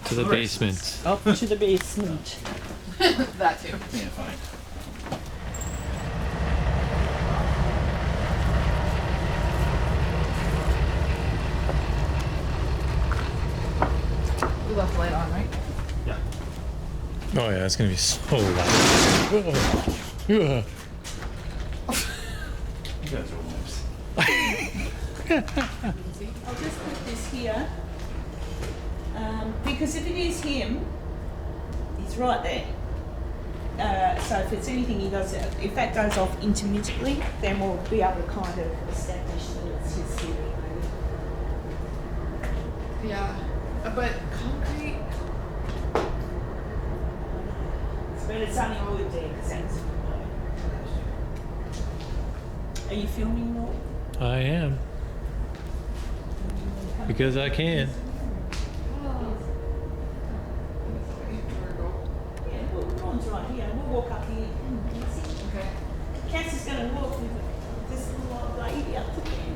to the basement. Up to the basement. That too. Yeah, fine. We left the light on, right? Yeah. Oh yeah, it's gonna be so loud. You guys are wimps. I'll just put this here. Because if it is him, he's right there. So if it's anything he does, if that goes off intermittently, then we'll be able to kind of establish that it's his theory. Yeah. But concrete. But it's only wood there because that's low. Are you filming at all? I am. Because I can. Yeah, well, Ron's right here. We'll walk up here. Okay. Cass is going to walk with this little old lady up to there.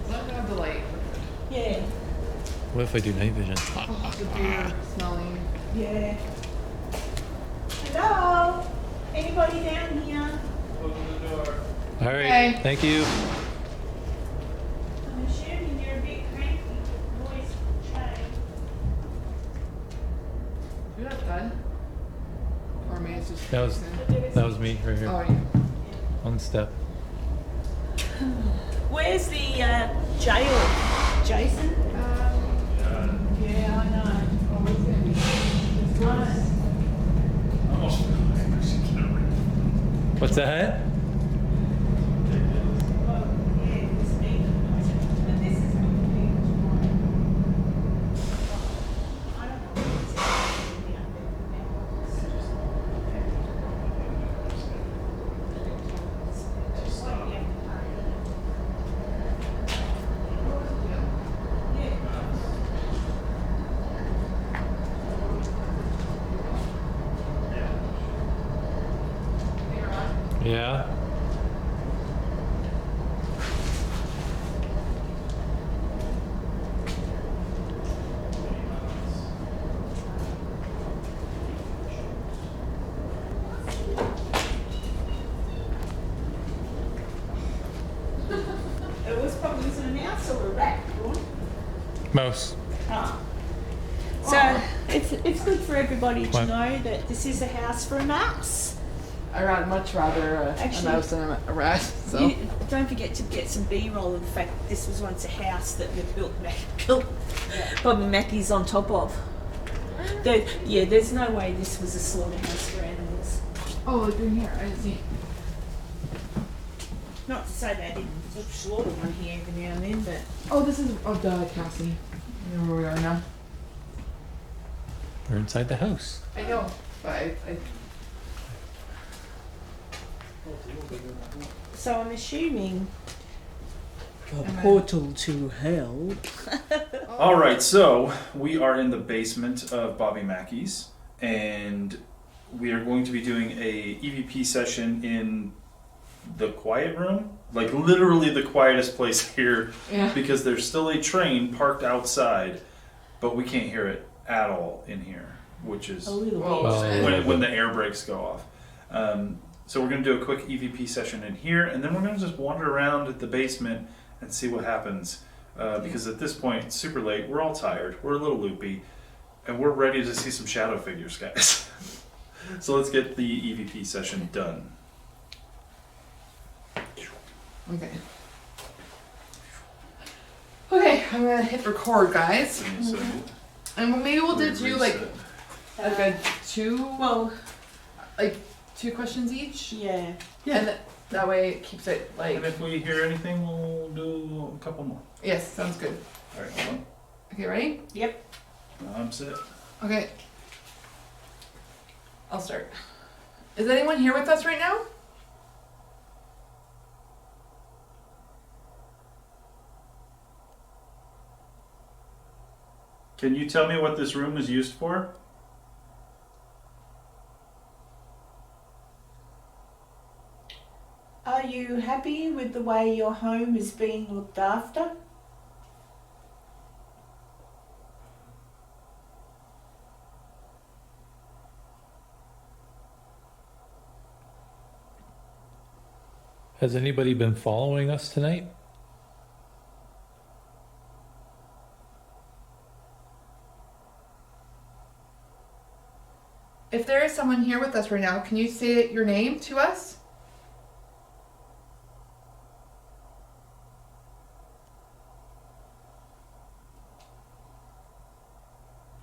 As long as I have the light. Yeah, What if I do night vision? Oh, the beer smelling. yeah. Hello? Anybody down here? All right. Okay. Thank you. I'm assuming you're a bit cranky. Voice change. You have done? Or maybe it's just That was me right here. Oh, yeah. On the step. Where's the jail? Jason? Yeah, I know. Oh, it's gonna be. Right. What's that? Oh, yeah, it's me. But this is going to be I don't know what it's Yeah. It was probably an mouse or a rat, Ron. Mouse. Ah. So it's good for everybody to What? know that this is a house for a mouse. I'd much rather a Actually- mouse than a rat. So. You, don't forget to get some B-roll of the fact that this was once a house that they built Bobby Mackey's on top of. There's no way this was a slaughterhouse for animals. Oh, look in here. I didn't see. Not to say they didn't slaughter one here every now and then, but Oh, this is. Oh, duh, Cassie. I know where we are now. We're inside the house. I know, but I so I'm assuming a portal to hell. All right, so we are in the basement of Bobby Mackey's, and we are going to be doing a EVP session in the quiet room, like literally the quietest place here, Yeah. because there's still a train parked outside, but we can't hear it at all in here, which is A little Well, bit. when the air brakes go off. So we're going to do a quick EVP session in here, and then we're going to just wander around at the basement and see what happens. Because at this point, it's super late, we're all tired, we're a little loopy, and we're ready to see some shadow figures, guys. So let's get the EVP session done. Okay. Okay, I'm gonna hit record, guys. So And maybe we'll do like a good Well, two questions each. yeah. And that way it keeps it like. and if we hear anything, we'll do a couple more. Yes, sounds good. All right, hold Okay, ready? Yep. on. I'm set. Okay. I'll start. Is anyone here with us right now? Can you tell me what this room is used for? Are you happy with the way your home is being looked after? Has anybody been following us tonight? If there is someone here with us right now, can you say your name to us?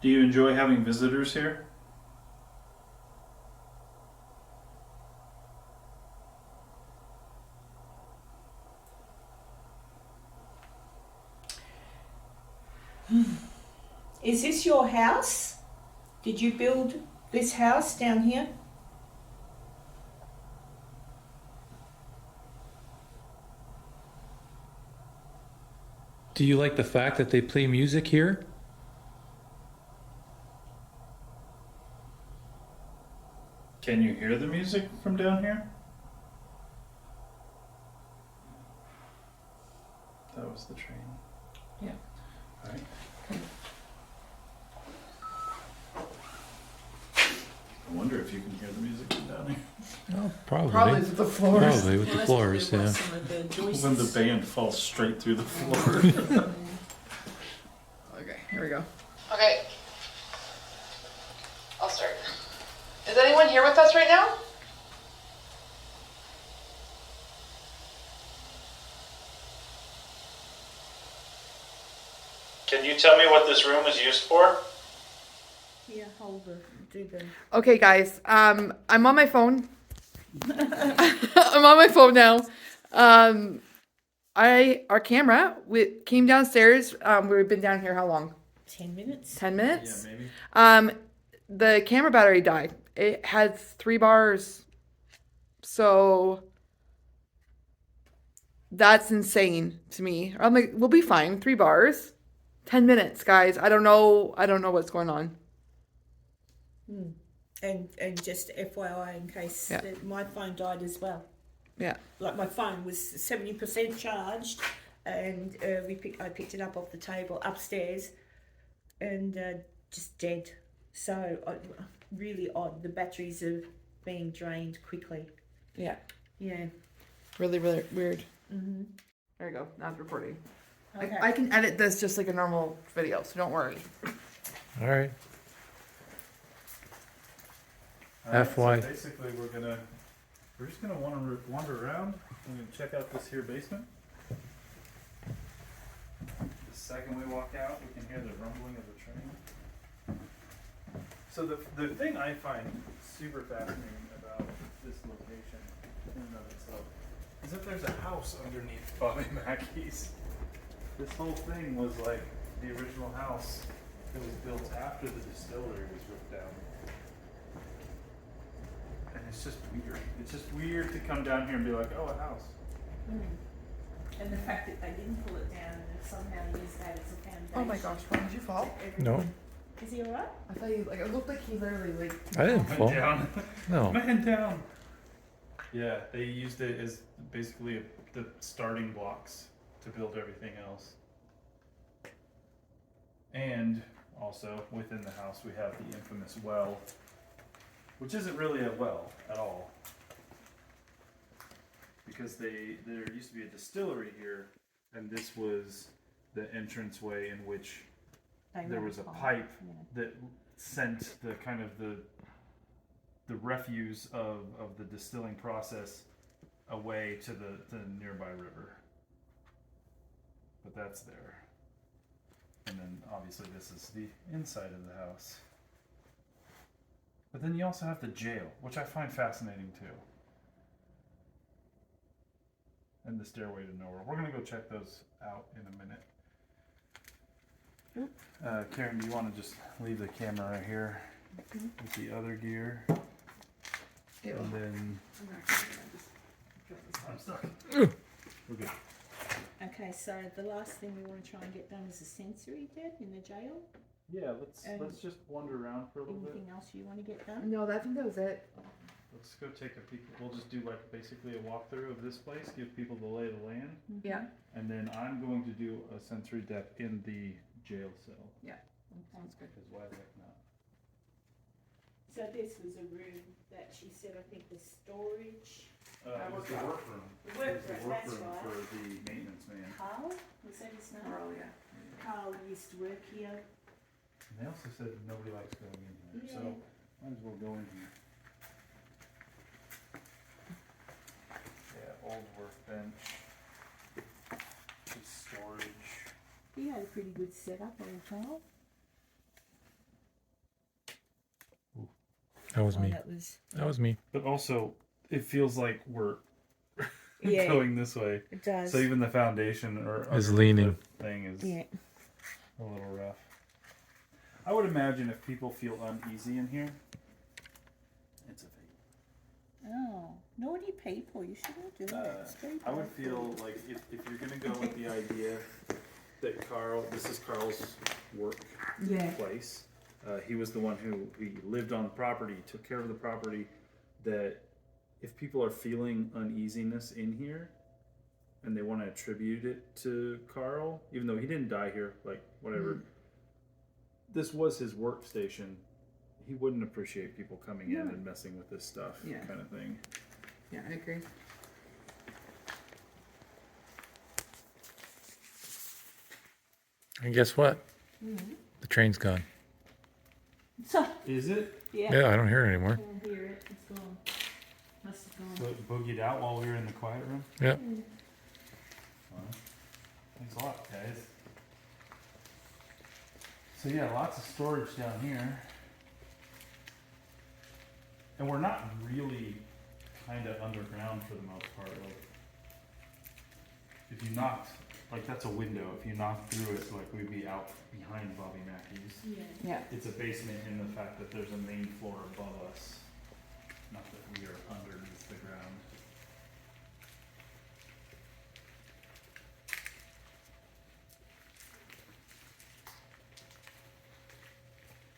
Do you enjoy having visitors here? Is this your house? Did you build this house down here? Do you like the fact that they play music here? Can you hear the music from down here? That was the train. Yeah. All right. I wonder if you can hear the music from down here. Oh, probably. Probably to the floors. Probably with the Well, floors, that's yeah. probably why some of the joists- When the band falls straight through the floor. Okay, here we go. Okay. I'll start. Is anyone here with us right now? Can you tell me what this room is used for? Yeah, hold the, do the. Okay, guys. I'm on my phone. I'm on my phone now. Our camera came downstairs. We've been down here how long? 10 minutes. 10 minutes. Yeah, maybe. The camera battery died. It had 3 bars. So that's insane to me. I'm like, we'll be fine. 3 bars. 10 minutes, guys. I don't know what's going on. And just FYI, in case Yeah. that my phone died as well. Yeah. Like my phone was 70% charged, and I picked it up off the table upstairs, and just dead. So really odd. The batteries are being drained quickly. Yeah. Yeah. Really, really weird. Mhm. There you go. Now it's recording. Okay. I can edit this just like a normal video, so don't worry. All right. All right, FY. So basically, we're just gonna wander around. We're gonna check out this here basement. The second we walk out, we can hear the rumbling of the train. So the thing I find super fascinating about this location in and of itself is that there's a house underneath Bobby Mackey's. This whole thing was like the original house that was built after the distillery was ripped down. And it's just weird. It's just weird to come down here and be like, oh, a house. And the fact that they didn't pull it down and somehow use that as a foundation. Oh my gosh, Ron, did you fall? No, Is he alright? I thought you it looked like he literally I didn't Man fall. down. No. Man down. Yeah, they used it as basically the starting blocks to build everything else. And also within the house we have the infamous well, which isn't really a well at all. Because there used to be a distillery here, and this was the entranceway in which there was a pipe that sent the kind of the refuse of the distilling process away to the nearby river. But that's there. And then obviously this is the inside of the house. But then you also have the jail, which I find fascinating too. And the stairway to nowhere. We're gonna go check those out in a minute. Karen, do you want to just leave the camera right here with the other gear? Ew. And then I'm not gonna just I'm stuck. We're good. Okay, so the last thing we want to try and get done is a sensory, Deb, in the jail. Yeah, let's just wander around for a little bit. Anything else you want to get done? No, I think that was it. Let's go take a peek. We'll just do like basically a walkthrough of this place, give people the lay of the land, Yeah. and then I'm going to do a sensory depth in the jail cell. Sounds good. Because why the heck not? So this was a room that she said, I think, was storage. It was the workroom. The It was workroom, the that's workroom right. for the maintenance man. Carl? Was that his name? Oh yeah. Carl used to work here. And they also said nobody likes going in here, so Yeah. might as well go in here. Yeah, old workbench. Just storage. He had a pretty good setup, old Carl. That was me. That was. That was me. But also, it feels like we're Yeah. going this way. It does. So even the foundation or Is underneath leaning. the thing is Yeah. a little rough. I would imagine if people feel uneasy in here, it's a fake. Oh, naughty people! You shouldn't do that. It's very I would bad. feel like if you're gonna go with the idea that this is Carl's work Yeah. place. He was the one who he lived on the property, took care of the property. That if people are feeling uneasiness in here, and they want to attribute it to Carl, even though he didn't die here, like whatever. This was his workstation. He wouldn't appreciate people coming in and messing with this stuff, Yeah. kind of thing. Yeah, I agree. And guess what? The train's gone. So Is it? yeah. Yeah, I don't hear it anymore. I don't hear it. It's gone. Must have gone. So it boogied out while we were in the quiet room? Yeah. Fun. Thanks a lot, guys. So yeah, lots of storage down here. And we're not really kind of underground for the most part. Like, if you knocked, like that's a window. If you knocked through it, like we'd be out behind Bobby Mackey's. Yeah. Yeah. It's a basement in the fact that there's a main floor above us. Not that we are underneath the ground.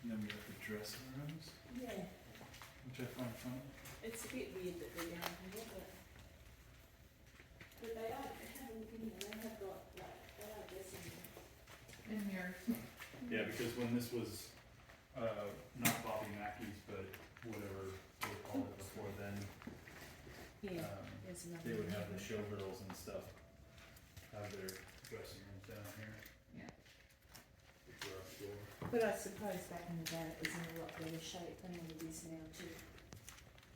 And then we have the dressing rooms, Yeah. which I find funny. It's a bit weird that they're down here, but they are. They have a you know, they have got like they are dressing rooms. In here. Yeah, because when this was not Bobby Mackey's, but whatever they called it before then, Yeah. There's another. they would one have the there. showgirls and stuff have their dressing rooms down here. Yeah. Which are upstairs. But I suppose back in the day it was in a lot better shape than it is now too.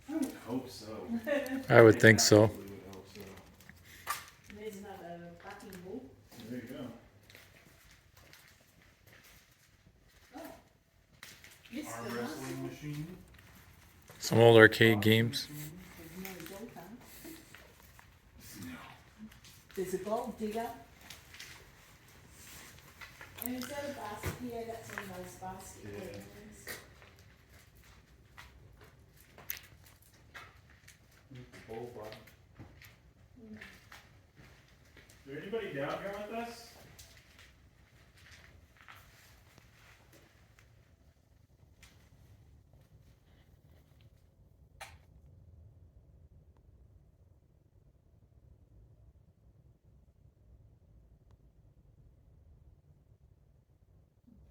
I would hope so. I would think so. Absolutely would hope so. And there's another bucking bull. There you go. Oh. Yes, Arm there was. wrestling machine. Some old arcade boxing games. machine. There's no dog hunt. No. There's a gold digger. And is that a basket? Yeah, that's one of those basket Yeah. ones. Bull bar. Is there anybody down here with us?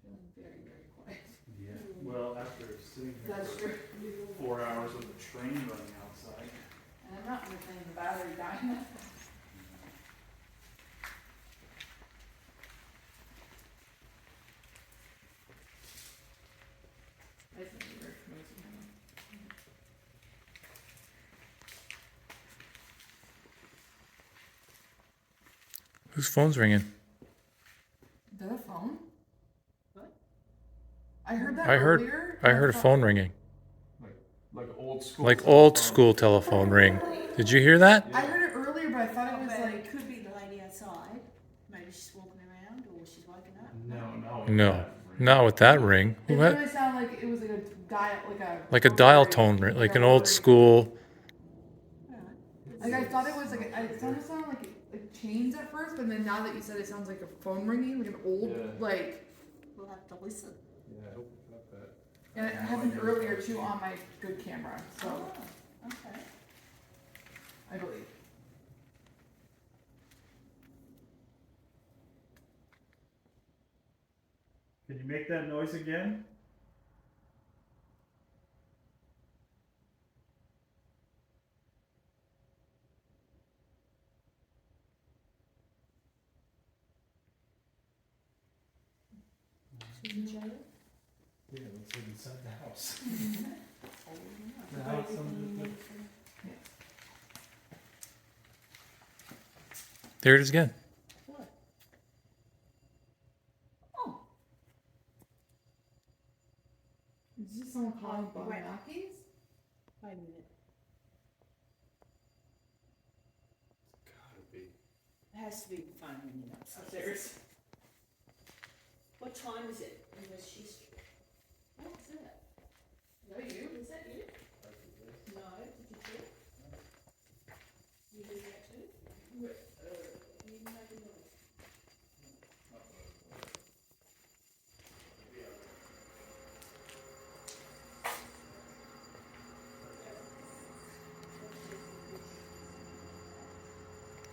Feeling very, very quiet. Yeah. Well, after sitting here That's for true. 4 hours with the train running outside. And I'm not understanding the battery dying. I think you're noisy, honey. Whose phone's ringing? Is that a phone? What? I heard that I heard- earlier. I heard a phone ringing. Like old school. Like old school telephone ring. Did you hear that? I heard it earlier, but I thought it was But like. it could be the lady outside. Maybe she's walking around or she's woken up. No. No, not with that ring. It Who had- really sounded like it was like a dial, like a dial tone ring, like an old school. Alright. Like I thought it was like it sounded like chains at first, but then now that you said it sounds like a phone ringing, like an old Yeah. like. We'll have to listen. Yeah, I hope we got that. And it happened earlier too on my good camera, so Oh, okay. I believe. Can you make that noise again? Yeah, it looks like inside the house. The house on There it is again. What? Oh, Is this someone calling Bobby Wait. Mackey's? wait a minute. Gotta be. It has to be the phone ringing upstairs. What time is it? Unless she's. What is that? No, you? Is that you? No, did you do it? You did that too? You didn't make a noise.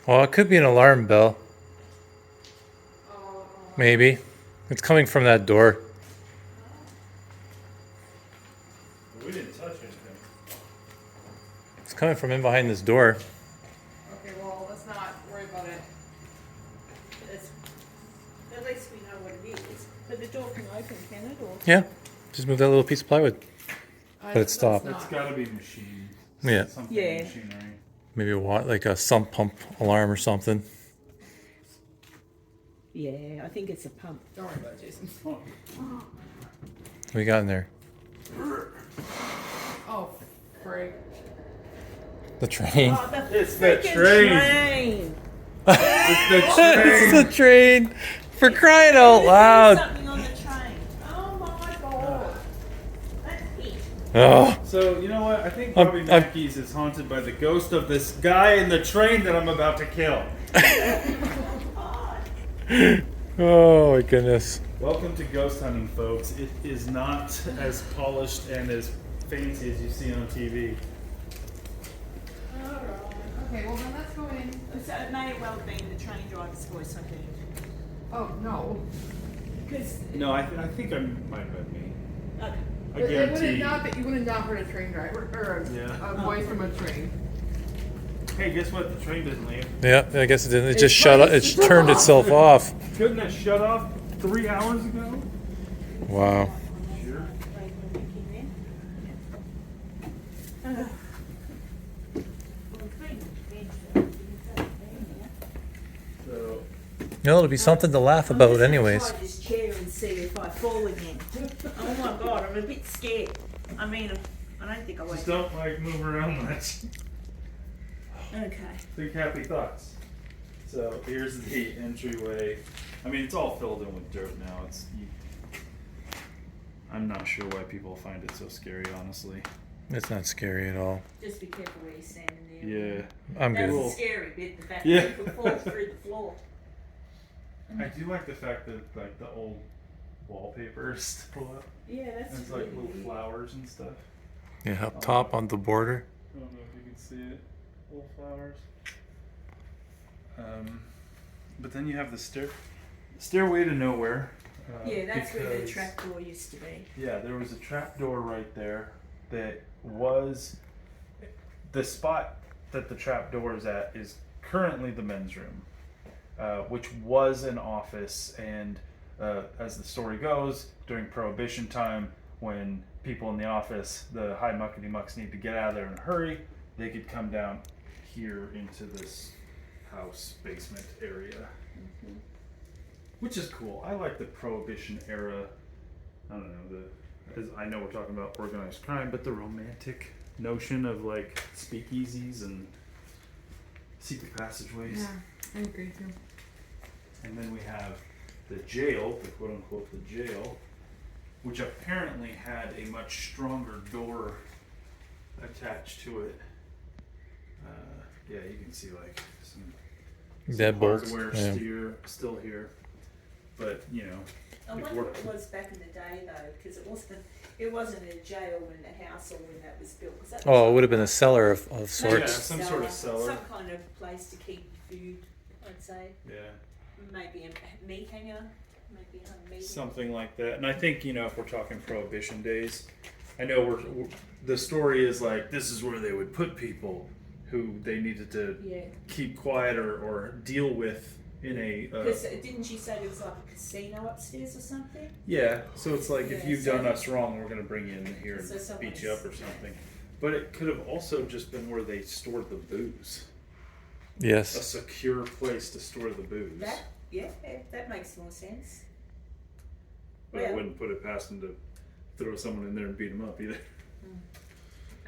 Well, it could be an alarm bell. Maybe. It's coming from that door. We didn't touch anything. It's coming from in behind this door. Okay, well, let's not worry about it. It's, at least we know what it is. But the door can open, can it? Or Yeah. Just move that little piece of plywood. But it stopped. It's gotta be machine. Yeah. Something Yeah. machinery. Maybe like a sump pump alarm or something. yeah, I think it's a pump. Don't worry about it, Jason. What we got in there? Oh, frig. The train. Oh, the It's the freaking train. train. It's the train. It's the train. For crying out There's loud. something on the train. Oh my god. That's it. Oh. So, you know what? I think I'm- Bobby I'm- Mackey's is haunted by the ghost of this guy in the train that I'm about to kill. Oh my goodness. Welcome to ghost hunting, folks. It is not as polished and as fancy as you see on TV. Okay, well then let's go in. So it may well have been the train driver's voice, I think. Oh, no. Because No, I think I might have been me. okay. I It would have guarantee. not been, you would have not heard a train driver, or Yeah. a voice from a train. Hey, guess what? The train didn't leave. Yeah, I guess it didn't. It It's just shut up. It probably- turned itself off. Couldn't it shut off 3 hours ago? Wow. Sure. So, You know, it'll be something to laugh about, anyways. Try this chair and see if I fall again. Oh my god, I'm a bit scared. I mean, I don't think I just will. don't like move around much. Okay. Think happy thoughts. So here's the entryway. I mean, it's all filled in with dirt now. I'm not sure why people find it so scary, honestly. It's not scary at all. Just be careful where you're standing there. Yeah, I'm That's good. the scary bit, the fact Yeah. that you could fall through the floor. I do like the fact that like the old wallpaper is still up. Yeah, that's It's like really little weird. flowers and stuff. Yeah, up top on the border. I don't know if you can see it. Little flowers. But then you have the stairway to nowhere. Yeah, that's where the because- trapdoor used to be. Yeah, there was a trap door right there that was the spot that the trap door is at is currently the men's room, which was an office. And as the story goes, during Prohibition time, when people in the office, the high muckety mucks, need to get out of there in a hurry, they could come down here into this house basement area. Which is cool. I like the Prohibition era. I don't know, as I know we're talking about organized crime, but the romantic notion of like speakeasies and secret passageways. Yeah, I agree too. And then we have the jail, the quote unquote the jail, which apparently had a much stronger door attached to it. Yeah, you can see like some Deadbolts. hardware Yeah. still here. But, you know, I wonder what it was back in the day though, because it wasn't a jail when the house or when that was built. 'Cause that Oh, was it would have been a cellar of maybe sorts. a some sort of cellar. some kind of place to keep food. I'd say yeah. maybe a meat hanger, maybe a meat. Something like that. And I think, you know, if we're talking Prohibition days, I know the story is like this is where they would put people who they needed to Yeah. keep quiet or deal with in a. Because didn't you say there was like a casino upstairs or something? Yeah, so it's like if Yeah, you've so- done us wrong, we're gonna bring you in here So and someone's- beat you up or something. But it could have also just been where they stored the booze. A Yes. secure place to store the booze. That makes more sense. But I Well- wouldn't put it past them to throw someone in there and beat them up either.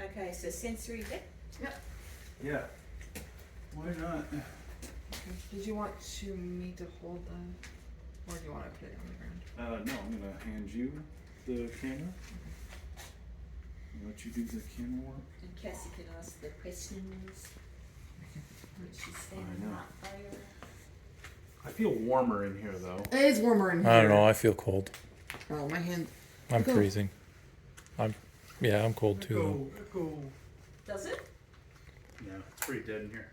Okay, so sensory depth. Yeah. Why not? Did you want me to hold the, or do you want to put it on the ground? No, I'm gonna hand you the camera. Let you do the camera work. And Cassie can ask the questions. When she's standing I know. up there. I feel warmer in here though. It is warmer in here. I don't know. I feel cold. Oh, my hand. I'm Echo. freezing. I'm cold too. Echo. Does it? Yeah, it's pretty dead in here.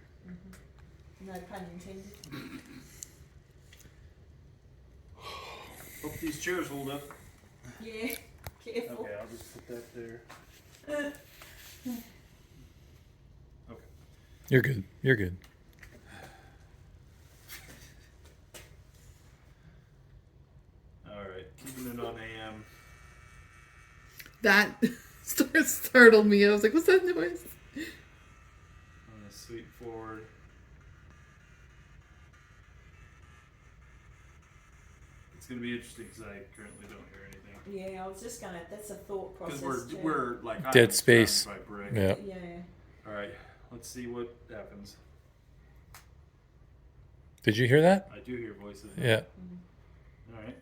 No pun intended. Hope these chairs hold up. Yeah, careful. Okay, I'll just put that there. Okay. You're good. You're good. Alright, keeping it on AM. That startled me. I was like, what's that noise? I'm gonna sweep forward. It's gonna be interesting because I currently don't hear anything. Yeah, I was just gonna. That's a thought process. Because too. we're like Dead space. by brick. Yeah. Yeah. Alright, let's see what happens. Did you hear that? I do hear voices. Yeah. Alright.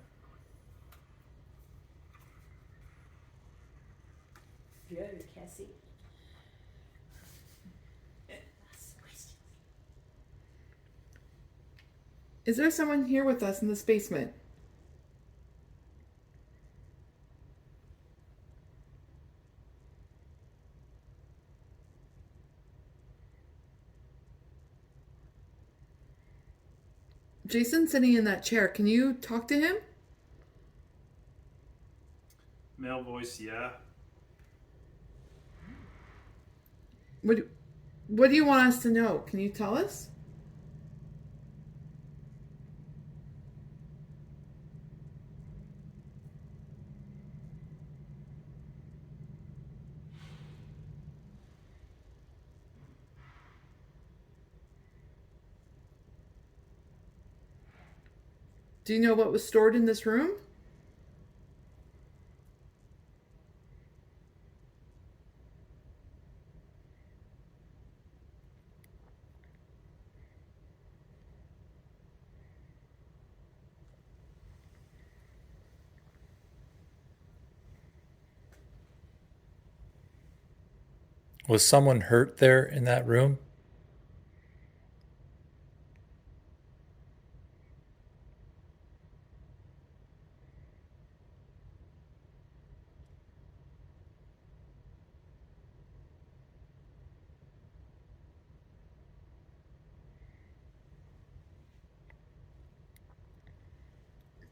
Go, Cassie. Ask the questions. Is there someone here with us in this basement? Jason's sitting in that chair. Can you talk to him? Male voice, yeah. What do you want us to know? Can you tell us? Do you know what was stored in this room? Was someone hurt there in that room?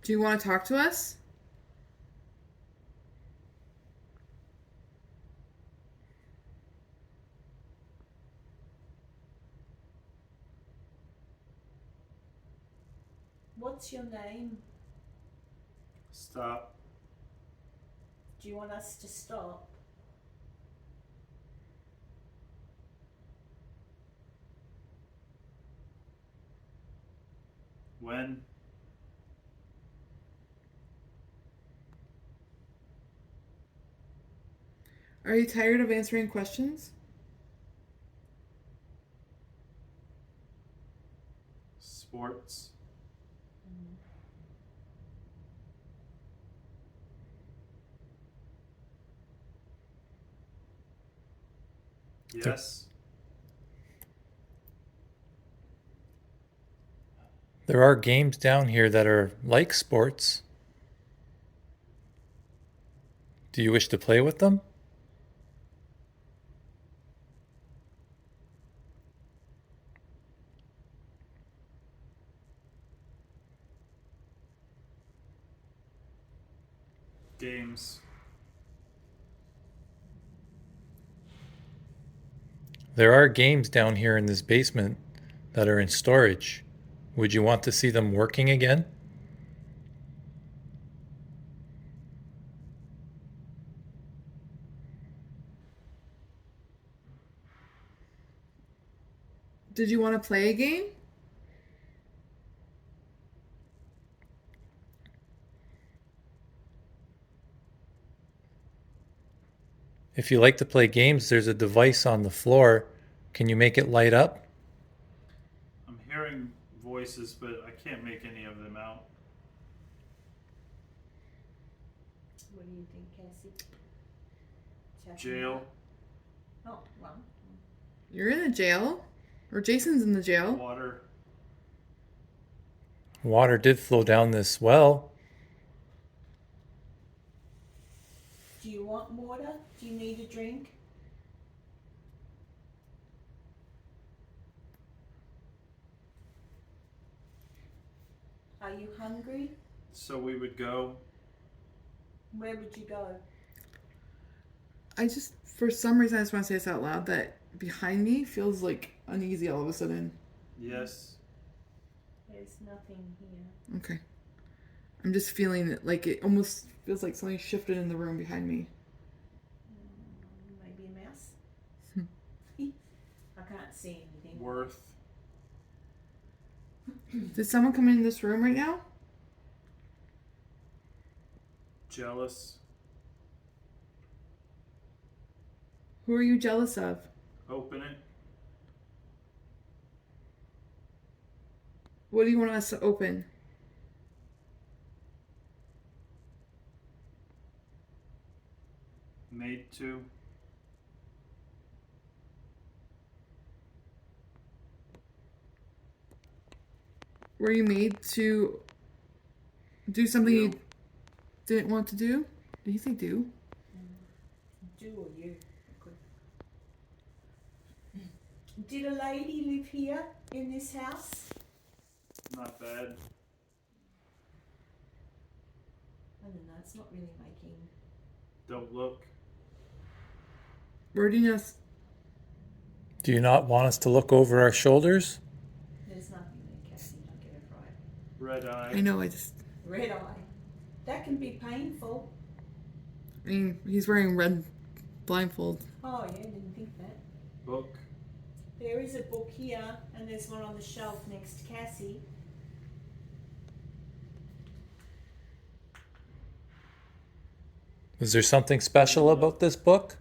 Do you want to talk to us? What's your name? Stop. Do you want us to stop? When? Are you tired of answering questions? Sports. Yes. There are games down here that are like sports. Do you wish to play with them? Games. There are games down here in this basement that are in storage. Would you want to see them working again? Did you want to play a game? If you like to play games, there's a device on the floor. Can you make it light up? I'm hearing voices, but I can't make any of them out. What do you think, Cassie? Jail, Oh, well. You're in a jail, or Jason's in the jail. water. Water did flow down this well. Do you want water? Do you need a drink? Are you hungry? So we would go. Where would you go? I just, for some reason, I just want to say this out loud, that behind me feels like uneasy all of a sudden. Yes. There's nothing here. Okay. I'm just feeling it, like it almost feels like something shifted in the room behind me. Maybe a mouse? I can't see anything. Worth. Did someone come in this room right now? Jealous. Who are you jealous of? Open it. What do you want us to open? Made to. Were you made to do something you didn't want to do? Did he say do? Do or you? Did a lady live here in this house? Not bad. I don't know, it's not really making. Don't look. Where do you know? Do you not want us to look over our shoulders? There's nothing there, Cassie, don't get it right. Red eye. I know, I just. Red eye. That can be painful. I mean, he's wearing red blindfold. Oh yeah, didn't think that. Book. There is a book here, and there's one on the shelf next to Cassie. Is there something special about this book?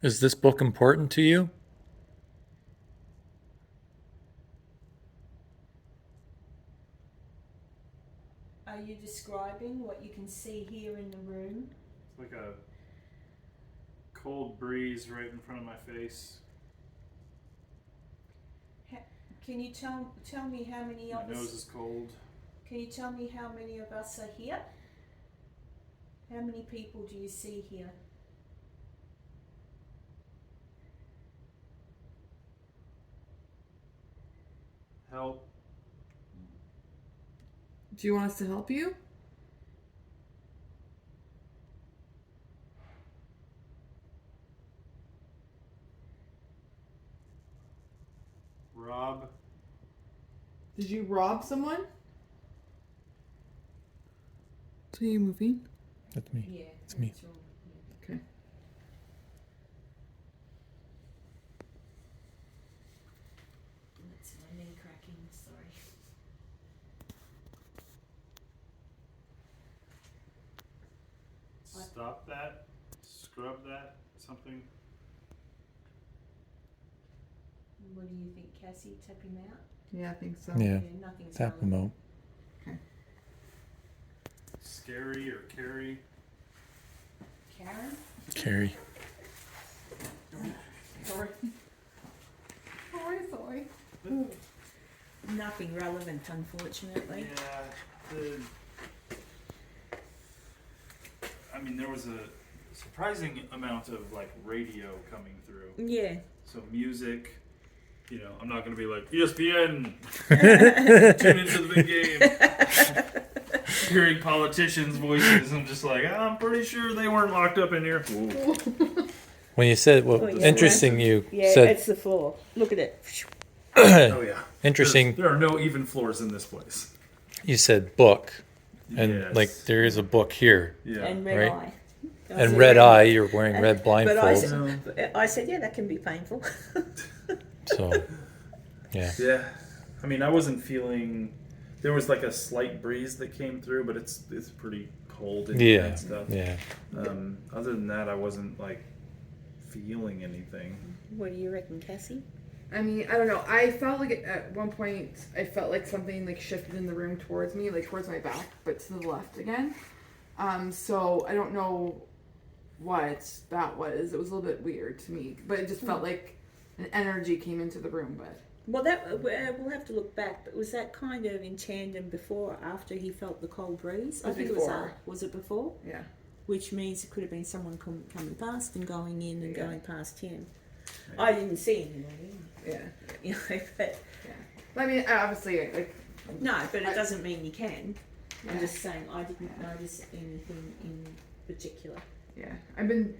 Is this book important to you? Are you describing what you can see here in the room? It's like a cold breeze right in front of my face. Can you tell me how many My of nose us? is cold. Can you tell me how many of us are here? How many people do you see here? Help. Do you want us to help you? Rob. Did you rob someone? So you moving? That's me. Yeah, It's me. that's all, yeah. Okay. That's my knee cracking, sorry. Stop that. Scrub that. Something. What do you think, Cassie? Tap him out? Yeah, I think so. Yeah. Nothing's Tap them relevant. out. Scary or Carrie. Karen? Carrie. Sorry. Sorry. Nothing relevant, unfortunately. Yeah. I mean, there was a surprising amount of like radio coming through. Yeah. So music. You know, I'm not going to be like ESPN. Tune into the big game. hearing politicians' voices. I'm just like, I'm pretty sure they weren't locked up in here. Whoa. When you said, well, Oh, yeah. interesting, you Yeah, said, it's the floor. Look at it. Oh yeah. interesting, There are no even floors in this place. you said book. And Yes. like, there is a book here. Yeah. And red Right. eye. I And said, red yeah. eye, you're wearing red But blindfolds. I said, yeah, that can be painful. So, yeah. Yeah. I mean, I wasn't feeling. There was like a slight breeze that came through, but it's pretty cold in here Yeah. and stuff. Yeah. Other than that, I wasn't like feeling anything. What do you reckon, Cassie? I mean, I don't know. I felt like at one point, I felt like something like shifted in the room towards me, like towards my back, but to the left again. So I don't know what that was. It was a little bit weird to me, but it just felt like an energy came into the room. But Well, that we'll have to look back. But was that kind of in tandem before or after he felt the cold breeze? It was before. it was. Was it before? yeah, Which means it could have been someone coming past and going in and Yeah. going past him. I didn't see anybody. yeah. You know, but But I mean, obviously, like no, but it doesn't mean you can. I'm Yeah. just saying I didn't notice anything in particular. yeah, I've been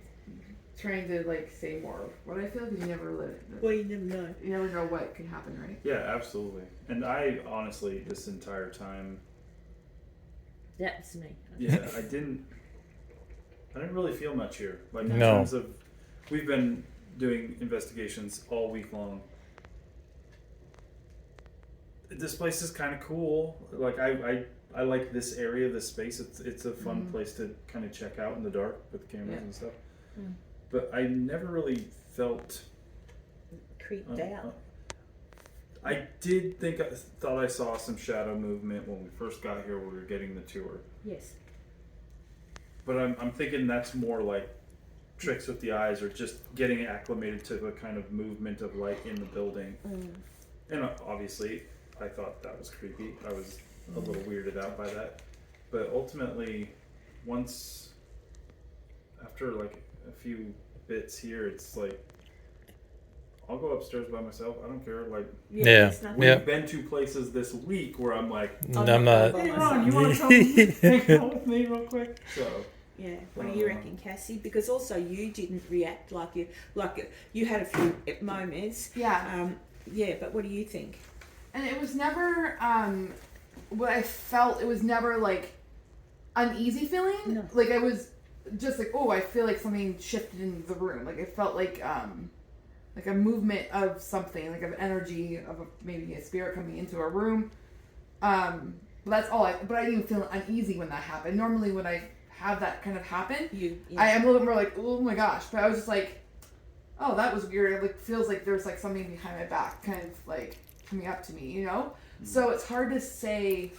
trying to like say more of what I feel because you never Well, you never know. you never know what can happen, right? Yeah, absolutely. And I honestly, this entire time, That's me. yeah, I didn't really feel much here. Like in No. terms of, we've been doing investigations all week long. This place is kind of cool. Like I like this area, this space. It's a fun place to kind of check out in the dark with cameras Yeah. and stuff. Mm. But I never really felt. Creeped out. I thought I saw some shadow movement when we first got here. We were getting the tour, Yes. but I'm thinking that's more like tricks with the eyes or just getting acclimated to the kind of movement of light in the building. Mm. And obviously, I thought that was creepy. I was a little weirded out by that. But ultimately, once after like a few bits here, it's like I'll go upstairs by myself. I don't care. Like Yeah. there's nothing. Yeah. we've been to places this week where I'm like, I'm not. by hey myself. Ron, you want to come hang out with me real quick? So Yeah. What do you reckon, Cassie? Because also you didn't react like you had a few moments. Yeah. Yeah, but what do you think? And it was never what I felt. It was never like uneasy feeling. No. Like I was just like, oh, I feel like something shifted in the room. Like it felt like a movement of something, like of energy of maybe a spirit coming into a room. But that's all. But I didn't feel uneasy when that happened. Normally, when I have that kind of happen, I am a little bit more like, oh my gosh. But I was just like, oh, that was weird. It like feels like there's like something behind my back, kind of like coming up to me, you know. So it's hard to say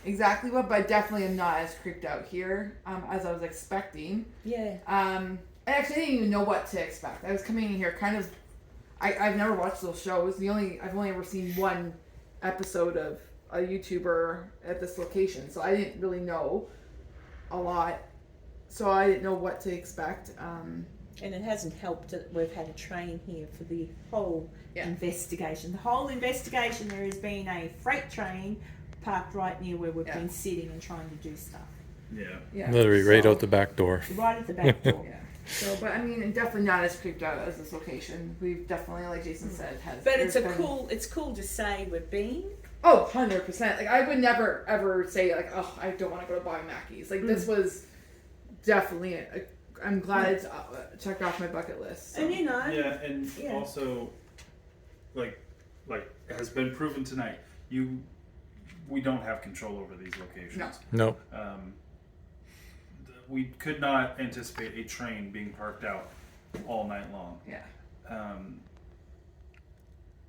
exactly what, but I definitely am not as creeped out here as I was expecting. Yeah. I actually didn't even know what to expect. I was coming in here kind of. I've never watched those shows. I've only ever seen one episode of a YouTuber at this location, so I didn't really know a lot. So I didn't know what to expect. And it hasn't helped that we've had a train here for the whole investigation. The whole investigation, there has been a freight train parked right near where we've been sitting and trying to do stuff. Yeah, Literally right so- out the back door. Right at the back door. Yeah. So, but I mean, definitely not as creeped out as this location. We've definitely, like Jason said, has. But it's there's been- it's cool to say we've been. Oh, 100%. Like I would never ever say like, oh, I don't want to go to Bobby Mackey's. Like this was definitely I'm glad it's checked off my bucket list. So. And you know. yeah, and also like has been proven tonight. We don't have control over these locations. No. No. We could not anticipate a train being parked out all night long. Yeah.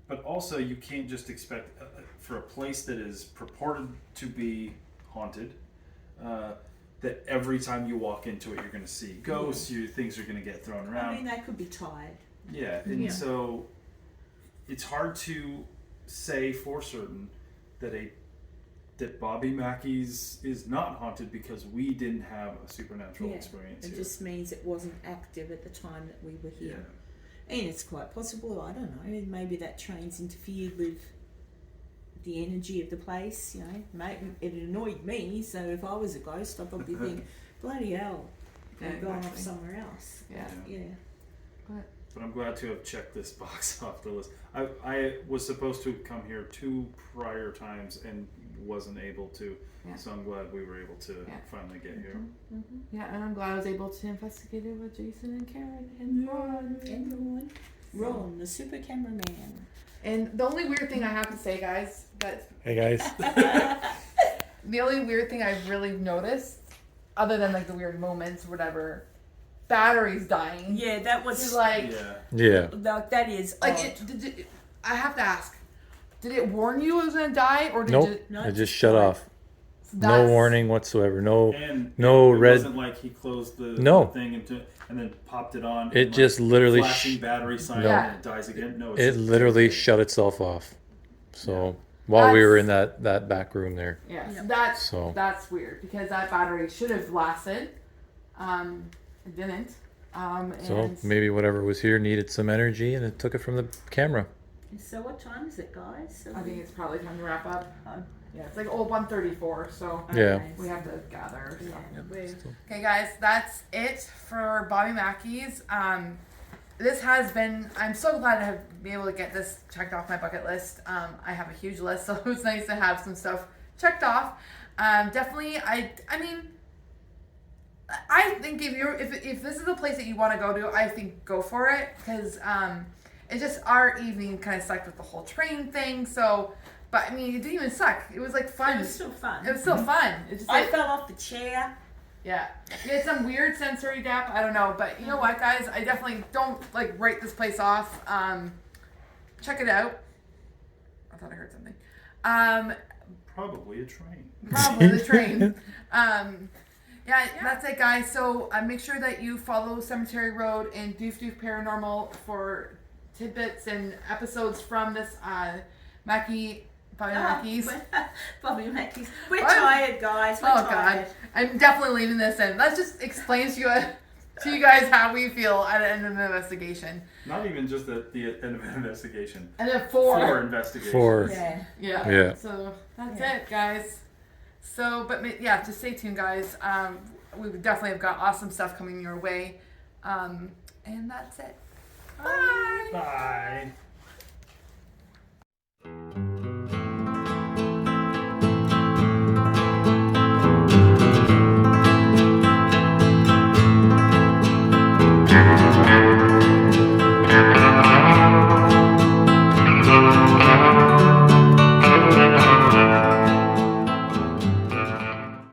But also, you can't just expect for a place that is purported to be haunted that every time you walk into it, you're going to see ghosts. Things are going to get thrown around. I mean, they could be tired. Yeah, and so it's hard to say for certain that Bobby Mackey's is not haunted because we didn't have a supernatural experience It here. just means it wasn't active at the time that we were here. And it's quite possible, I don't know, maybe that train's interfered with the energy of the place. You know, it annoyed me. So if I was a ghost, I'd probably think, bloody hell, I'm going off somewhere else. Yeah. But I'm glad to have checked this box off the list. I was supposed to come here 2 prior times and wasn't able to. Yeah. So I'm glad we were able to finally get here. Yeah, and I'm glad I was able to investigate it with Jason and Karen and Ron. Ron, the super cameraman. And the only weird thing I have to say, guys, Hey guys. the only weird thing I've really noticed, other than like the weird moments or whatever, batteries dying. Yeah, that was Is like, Yeah. that is like odd. I have to ask, did it warn you it was gonna die, or did Nope. it? No, It just shut off. No That's- warning whatsoever. No. And No it red- wasn't like he closed the thing and then popped it on. It and, just literally flashing battery sign No. and it dies again. No, it's It just- literally shut itself off. So while we were in that back room there. Yeah, Yep. that's weird because that battery should have lasted. It didn't. So And maybe whatever was here needed some energy and it took it from the camera. So what time is it, guys? I think it's probably time to wrap up. Oh. Yeah, it's like 1:34, so Yeah. we have to gather. So. We're- Okay, guys, that's it for Bobby Mackey's. This has been. I'm so glad to have been able to get this checked off my bucket list. I have a huge list, so it was nice to have some stuff checked off. Definitely, I mean, I think if this is a place that you want to go to, I think go for it because it's just our evening kind of sucked with the whole train thing. So, but I mean, it didn't even suck. It was like fun. It was still fun. It was still fun. It's just I like, fell off the chair. yeah. You had some weird sensory depth. I don't know. But you know what, guys? I definitely don't like write this place off. Check it out. I thought I heard something. Probably a train. Probably the train. Yeah, that's it, guys. So make sure that you follow Cemetery Road and Doof Doof Paranormal for tidbits and episodes from this Bobby Mackey's. Bobby Mackey's. We're What? tired, guys. We're Oh tired. God, I'm definitely leaving this in. That just explains to you guys how we feel at the end of the investigation. Not even just at the end of an investigation. And then For four. investigation. Yeah. Yeah. So that's it, guys. So, but yeah, just stay tuned, guys. We definitely have got awesome stuff coming your way. And that's it. Bye. Bye.